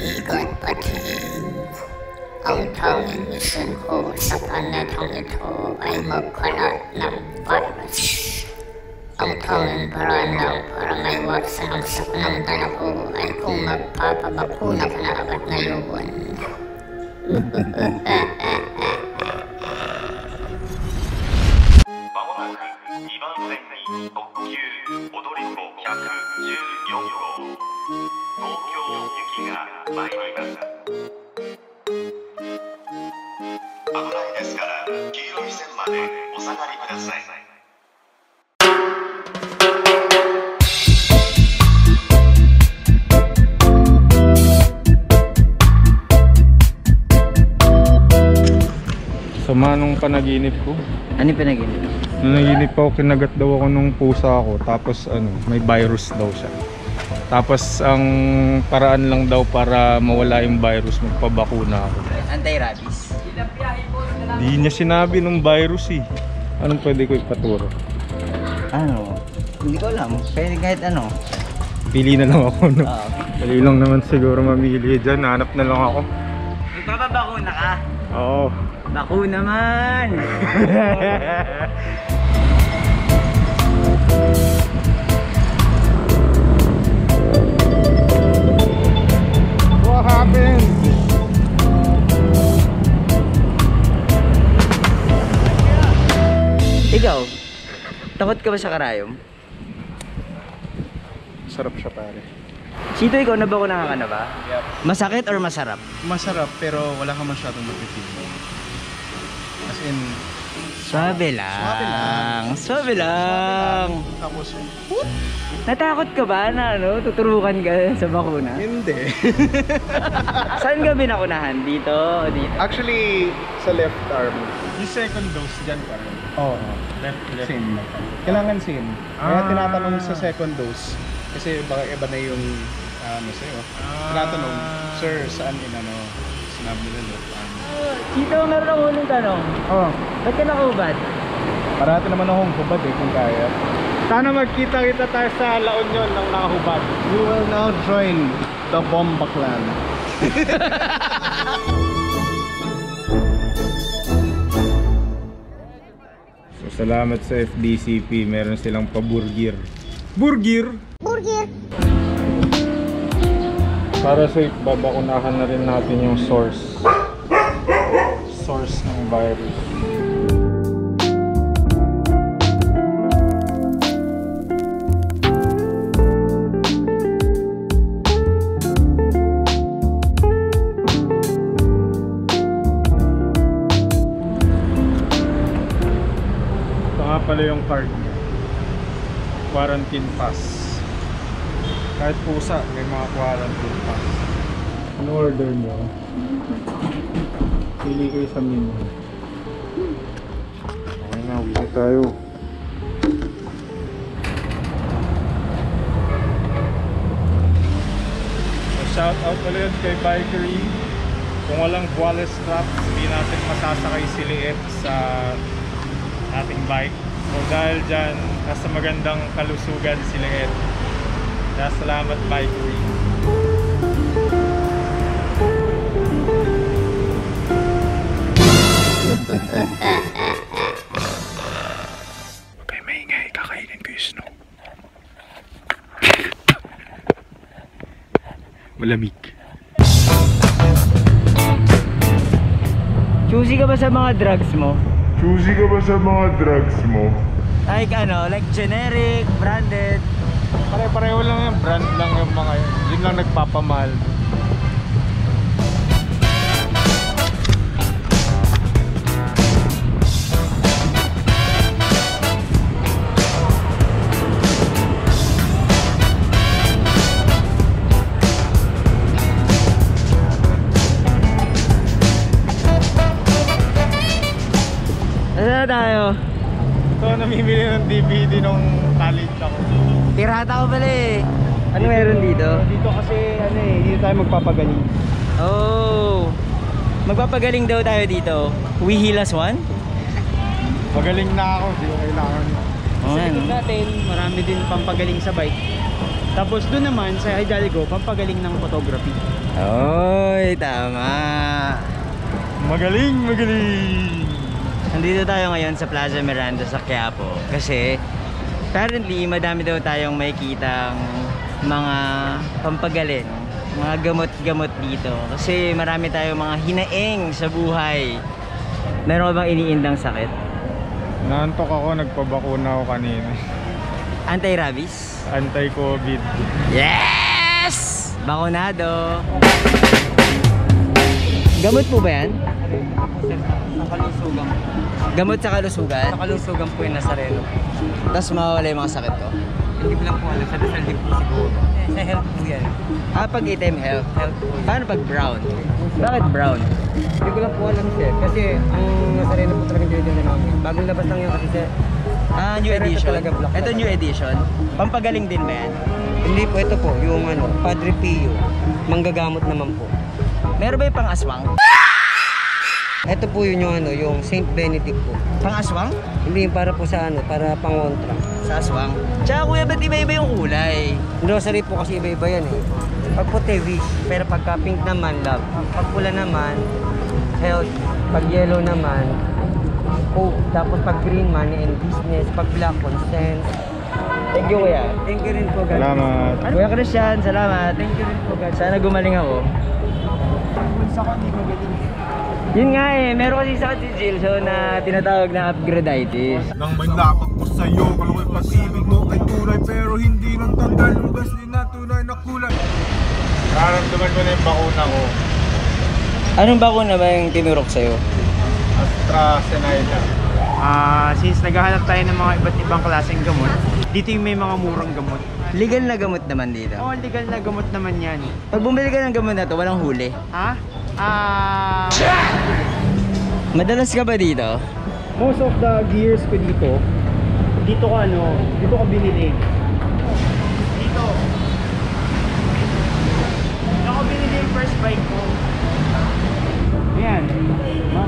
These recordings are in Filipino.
Ikot patingin. Ang tanging misyon ko sa planetang ito ay magkalat ng virus. Ang tanging paraan lang para maiwasan ang saknang dala ko ay kung magpapabakuna ka na agad ngayon. まもなく2番線に特急踊り子114号東京行きが参ります。危ないですから黄色い線までお下がりください。Sama nung panaginip ko. Ano yung panaginip? Nung naginip ako, kinagat daw ako nung pusa ako. Tapos may virus daw siya. Tapos ang paraan lang daw para mawala yung virus, magpabakuna ako. Anti-rabies. Di niya sinabi nung virus eh. Anong pwede ko ipaturo? Ano? Hindi ko alam. Pwede kahit ano. Pili na lang ako, no? Okay. Dali lang naman siguro mamili dyan. Hanap na lang ako. Magpapabakuna ka? Oo. Baku naman! What happened? Ikaw, takot ka ba sa karayom? Sarap siya pare. Chito, ikaw nabakuna ka na ba? Yep. Masakit or masarap? Masarap pero wala ka masyadong matipid. As in, Swabe lang. Swabe lang. tapos Natakot ka ba na tuturukan ka sa bakuna? hindi. Saan ka binakunahan? Dito o dito? Actually, sa left arm. Yung second dose dyan pa rin. Oo. Left. Sin. Kailangan sin. Kaya tinatanong sa second dose. Kasi baka iba na yung sa'yo. Tinatanong, sir, saan sinabi nila left arm. Chito, meron akong huling tanong. Oo. Ba't ka nakahubad? Parati naman akong hubad kung kaya. Sana magkita-kita tayo sa La Union ng nakahubad. You will now join the Bomba Clan. So, salamat sa FDCP. Meron silang pa-burger. Burger! Para sa babakunahan na rin natin yung source ng virus. Ito nga pala yung card niya. Quarantine pass. Kahit pusa, may mga quarantine pass. Ano order nyo? Pili kayo sa menu. Okay na, uwi na tayo. So, shout out ulit kay Bikery. Kung walang Wallace straps, hindi natin masasakay si Liet sa ating bike. So dahil dyan, nasa magandang kalusugan si Liet. Kaya salamat Bikery. Okay, maingay. Kakainin ko yung snow. Malamig. Choosy ka ba sa mga drugs mo? Like generic, branded? Pare-pareho lang yung brand lang yung mga yun. Yun lang nagpapamahal. Ano tayo? Ito, namimili ng DVD nung college ako. Pirata ko pala eh. Ano meron dito? Dito kasi dito tayo magpapagaling. Oh, magpapagaling daw tayo dito. We heal us one? Magaling na ako, di ko kailangan. Oh, Sa likod natin, marami din pampagaling sa bike. Tapos doon naman sa Hidalgo, pampagaling ng photography. Oy, tama. Magaling, magaling. Nandito tayo ngayon sa Plaza Miranda sa Quiapo kasi apparently madami daw tayong makikitang mga pampagaling, mga gamot-gamot dito kasi marami tayong mga hinaing sa buhay. Meron ka bang iniindang sakit? Naantok ako, nagpabakuna ako kanina. Anti-rabies? Anti-COVID. Yes! Bakunado! Gamot po ba yan? Sa kalusugan. Gamot sa kalusugan? Sa kalusugan po yung Nazareno. Tapos mawawala yung mga sakit ko? Hindi ko lang po alam, sa Dasal din po siguro. Sa health po yan. Pag itim health? Health po. Paano pag brown? Bakit brown? Hindi ko lang po alam sir, kasi ang Nazareno po talagang dinidin na namin. Bagong labas lang yan kasi sir. New Pero ito edition? talaga black. Ito new edition? Pampagaling din ba yan? Hindi po, ito po, yung Padre Pio. Manggagamot naman po. Meron ba yung pang-aswang? Ito po yun yung yung Saint Benedict po. Pang-aswang? Hindi para po sa para pangontra. Sa aswang? Tsaka kuya, ba't iba-iba yung kulay? Rosary po kasi iba-iba yan eh. Pag puti, wish. Pero pagka pink naman, love. Pag pula naman, health. Pag yellow naman, hope. Tapos pag green, money and business. Pag black, consent. Thank you kuya. Thank you rin po, God. Salamat. Kuya Christian, salamat. Thank you rin po, God. Sana gumaling ako. Sa hindi magaling. Yun nga eh, meron kasi sakit si Jilson na tinatawag na upgraditis. Nang may lapak ko sa'yo, kung ako'y pag-ibig mo ay tunay, pero hindi nang tanggal ng gas din na tunay na kulay. Nararamdaman ko na yung bakuna ko. Anong bakuna ba yung tinurok sa'yo? AstraZeneca. Since naghahanap tayo ng mga iba't ibang klaseng gamot, dito yung may mga murang gamot. Legal na gamot naman dito. Oo, legal na gamot naman yan. Pag bumili ka ng gamot na to, walang huli. Ha? Madalas ka ba dito? Most of the gears ko dito ko binili. Dito ako binili yung first bike ko. Ayan,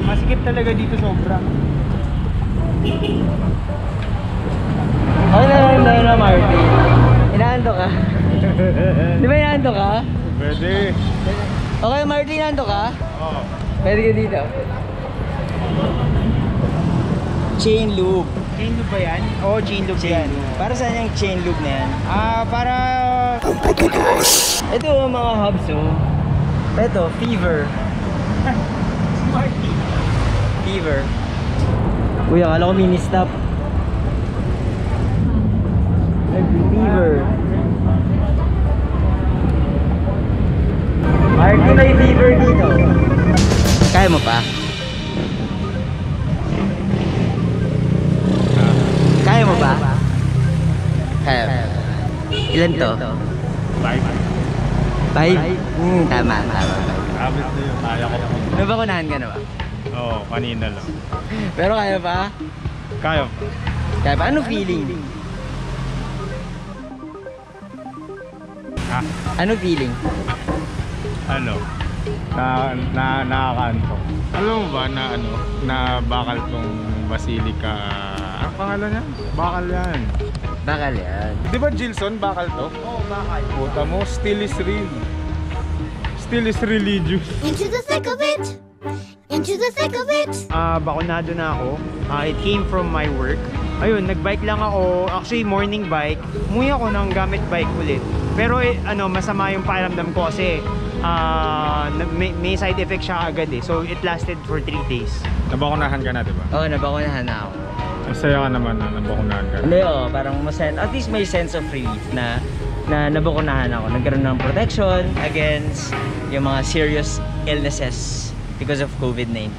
masikip talaga dito sobra. Okay na Marty. Inaanto ka? Di ba inaanto ka? Pwede. Okay Marty, inaanto ka? Oo. Pwede ka dito. Chain loop. Chain loop ba yan? Oo, chain loop yan. Para saan yung chain loop na yan? Para... Ito mga hubs oh. Ito, fever. Smarty. Fever. Uy, akala ko mini stop. Fever. Marty, may fever dito. Kaya mo pa? Kaya mo ba? Kaya. Ilan to? 5. 5? Tama. Habit na yun. Kaya ko. Nabakunahan ka na ba? Oo, kanina lang. Pero kaya pa? Kaya pa. Kaya pa? Anong feeling? Ha? Anong feeling? Ano? Nakakaantok. Alam mo ba na bakal tong Basilica? Ang pangalan niya? Bakal yan. Bakal yan. Di ba Jilson, bakal to? Oo, bakal. Puta mo, still is real. Still is religious. Into the thick of it. Into the thick of it. Bakunado na ako. It came from my work. Ayun, nagbike lang ako. Actually, morning bike. Umuwi ako ng gamit bike ulit. Pero masama yung pakiramdam ko kasi may side effect siya agad eh. So, it lasted for 3 days. Nabakunahan ka na, di ba? Oo, nabakunahan na ako. Masaya ka naman na nabakunahan ka na. Hindi, parang at least may sense of relief na nabakunahan ako. Nagkaroon ng protection against yung mga serious illnesses because of COVID-19.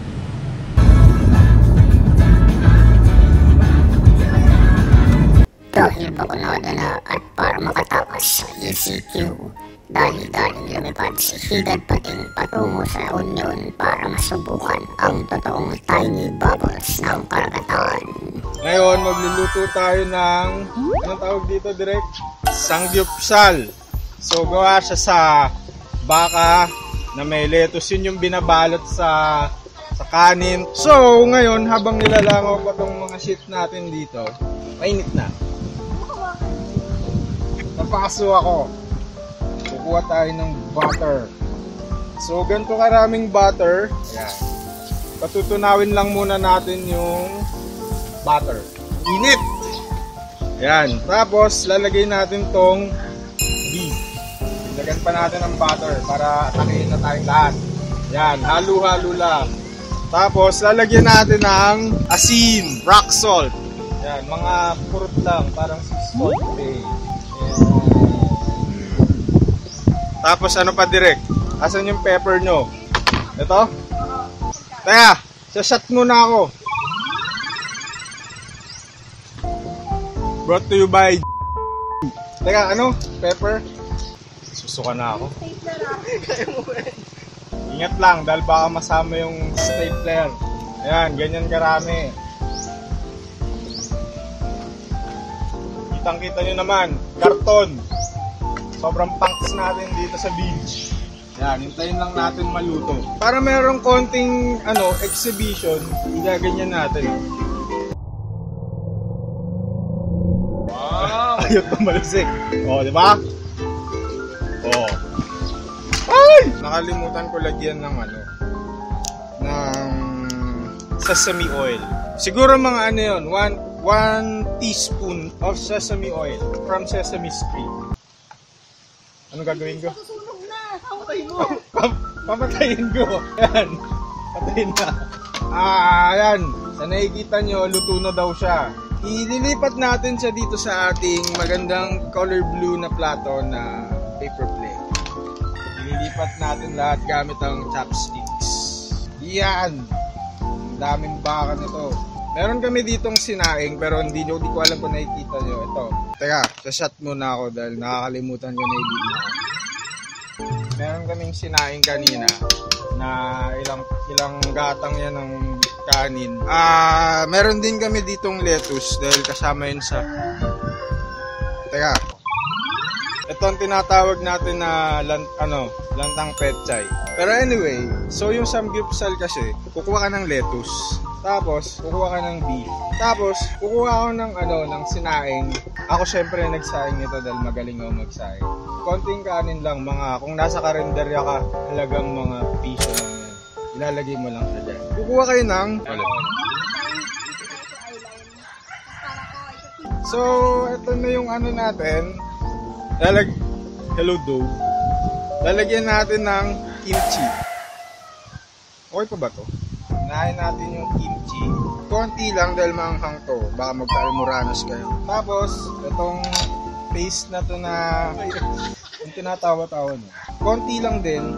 Dahil bakunado na at para makatakas sa ECQ, dali-daling lumipad si Higad Pating patungo sa La Union para masubukan ang totoong tiny bubbles ng karagatan. Ngayon, magluluto tayo ng, anong tawag dito direct? Sangyupsal. So, gawa siya sa baka na may lettuce. Yun yung binabalot sa kanin. So, ngayon, habang nilalangaw pa tong mga shit natin dito, mainit na. napaso ako. Kukuha tayo ng butter. So, ganito karaming butter. Ayan. Patutunawin lang muna natin yung butter. Init! Ayan. Tapos, lalagay natin tong beef. Lagyan pa natin ng butter para atakin na tayong lahat. Ayan. Halo-halo lang. Tapos, lalagyan natin ng asin, rock salt. Ayan. Mga purot lang. Parang sea salt bay. Tapos, ano pa direct? Asan yung pepper nyo? Ito? Teka, sashot muna ako. Brought to you by Teka, ano? Pepper? Susuka na ako. Ingat lang, dahil baka masama yung stapler. Ayan, ganyan karami. Kitang-kita nyo naman, karton. Sobrang punks natin dito sa beach. Yan, hintayin lang natin maluto. Para merong konting exhibition, igaganyan natin. Wow! Ayaw tumalasik. O, di ba? O. Ay! Nakalimutan ko lagyan ng ng sesame oil. Siguro mga yun, 1 teaspoon of sesame oil from Sesame Street. Ano gagawin ko? Patayin mo! Papatayin ko! Ayan. Patayin na. Ayan. Sa nakikita nyo, luto na daw siya. Ililipat natin siya dito sa ating magandang color blue na plato na paper plate. Ililipat natin lahat gamit ang chopsticks. Yan! Ang daming baka nito. Meron kami ditong sinaing pero hindi ko alam kung nakikita nyo. Ito. Teka, sa-shot muna ako dahil nakakalimutan ko na ililipat. Meron kaming sinaing kanina na ilang gatang yan ng kanin. Meron din kami ditong lettuce dahil kasama yun sa... Teka. Ito ang tinatawag natin na lantang petchay. Pero anyway, so yung samgyeopsal kasi, kukuha ka ng lettuce. Tapos, kukuha ka ng beef. Tapos, kukuha ako ng sinaing. Ako syempre nagsaing ito dahil magaling ako magsaing. Konting kanin lang, kung nasa karinderya ka, halagang mga piso lang yan. Ilalagay mo lang siya dyan. Kukuha kayo ng... So, ito na yung natin. Hello, Dove. Lalagyan natin ng kimchi. Okay pa ba to? Unahin natin yung kimchi. Konti lang dahil maanghang to. Baka magka-almoranos kayo. Tapos, itong paste na to na yung tinatawa-tawa niya. Konti lang din.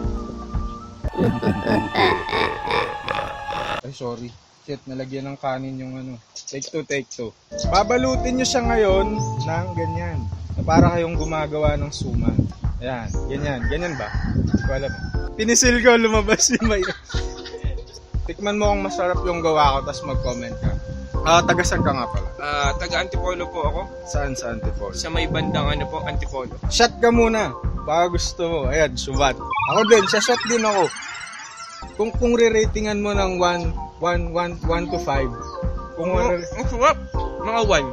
Ay, sorry. Shit, nalagyan ng kanin yung Take two. Babalutin nyo siya ngayon ng ganyan. Na para kayong gumagawa ng suman. Ayan, ganyan. Ganyan ba? Hindi ko alam. Pinisil ko, lumabas yung may... Tikman mo kung masarap yung gawa ko, tapos mag-comment ka. Taga-saan ka nga pala? Taga-Antipolo po ako. Saan sa Antipolo? Sa may bandang Antipolo. Shot ka muna. Baka gusto mo. Ayan, subat. Ako din, shot din ako. Kung re-ratingan mo ng 1 to 5. Kung ang sarap. Mga 1.